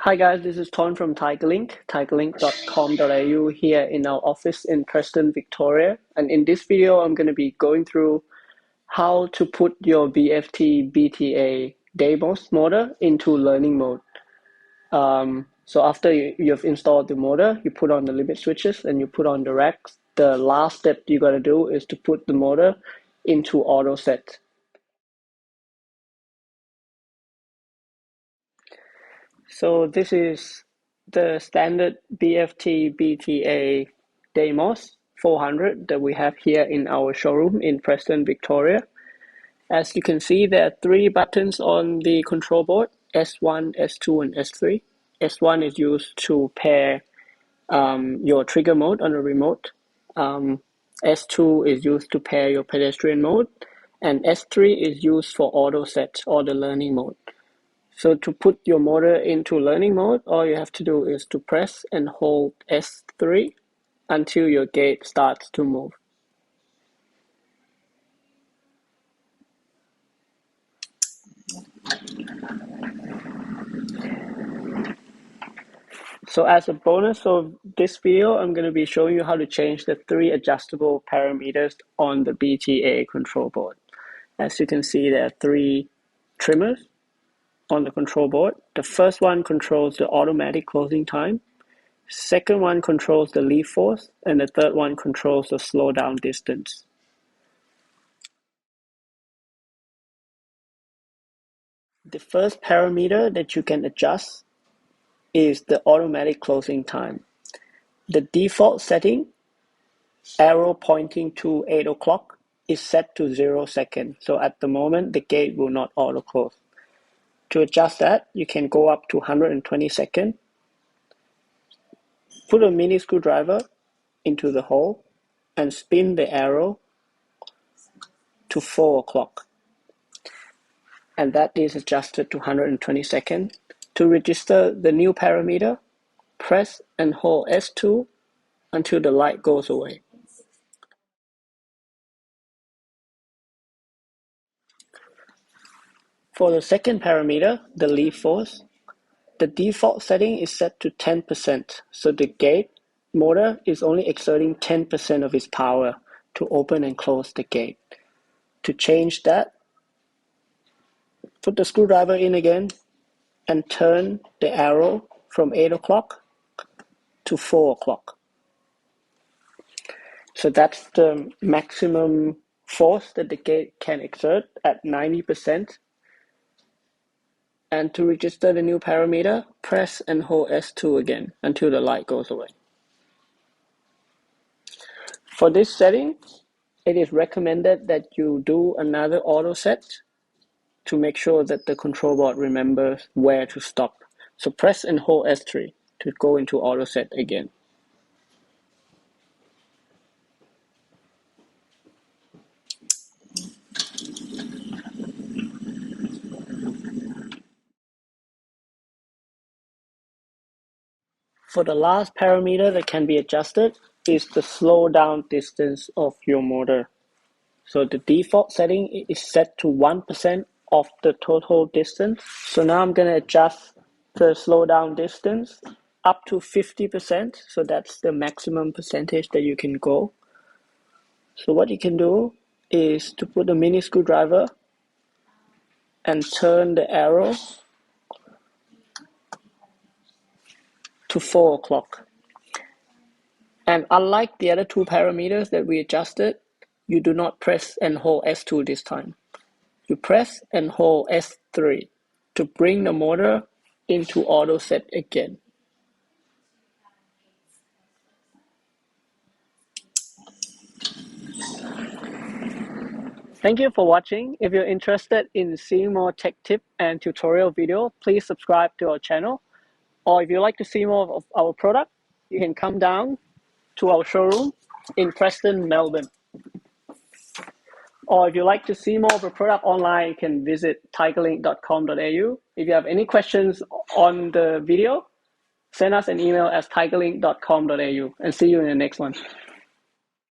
Hi guys, this is Ton from TigerLink, tigerlink.com.au here in our office in Preston, Victoria. And in this video, I'm going to be going through how to put your VFT BTA Deimos motor into learning mode. So after you've installed the motor, you put on the limit switches and you put on the racks. The last step you got to do is to put the motor into auto set. So this is the standard VFT BTA Deimos 400 that we have here in our showroom in Preston, Victoria. As you can see, there are three buttons on the control board, S1, S2, and S3. S1 is used to pair your trigger mode on the remote. S2 is used to pair your pedestrian mode, and S3 is used for auto set or the learning mode. So to put your motor into learning mode, all you have to do is to press and hold S3 until your gate starts to move. So as a bonus of this video, I'm going to be showing you how to change the three adjustable parameters on the BTA control board. As you can see, there are three trimmers on the control board. The first one controls the automatic closing time. Second one controls the leaf force, and the third one controls the slowdown distance. The first parameter that you can adjust is the automatic closing time. The default setting, arrow pointing to 8 o'clock, is set to 0 seconds. So at the moment, the gate will not auto close. To adjust that, you can go up to 120 seconds. Put a mini screwdriver into the hole and spin the arrow to 4 o'clock. And that is adjusted to 120 seconds. To register the new parameter, press and hold S2 until the light goes away. For the second parameter, the leaf force, the default setting is set to 10%, so the gate motor is only exerting 10% of its power to open and close the gate. To change that, put the screwdriver in again and turn the arrow from 8 o'clock to 4 o'clock. So that's the maximum force that the gate can exert at 90%. And to register the new parameter, press and hold S2 again until the light goes away. For this setting, it is recommended that you do another auto set to make sure that the control board remembers where to stop. So press and hold S3 to go into auto set again. For the last parameter that can be adjusted is the slowdown distance of your motor. So the default setting is set to 1% of the total distance. So now I'm going to adjust the slowdown distance up to 50%. So that's the maximum percentage that you can go. So what you can do is to put a mini screwdriver and turn the arrow to 4 o'clock. And unlike the other two parameters that we adjusted, you do not press and hold S2 this time. You press and hold S3 to bring the motor into auto set again. Thank you for watching. If you're interested in seeing more tech tip and tutorial video, please subscribe to our channel. Or if you'd like to see more of our product, you can come down to our showroom in Preston, Melbourne. Or if you'd like to see more of the product online, you can visit tigerlink.com.au. If you have any questions on the video, send us an email at tigerlink.com.au and see you in the next one.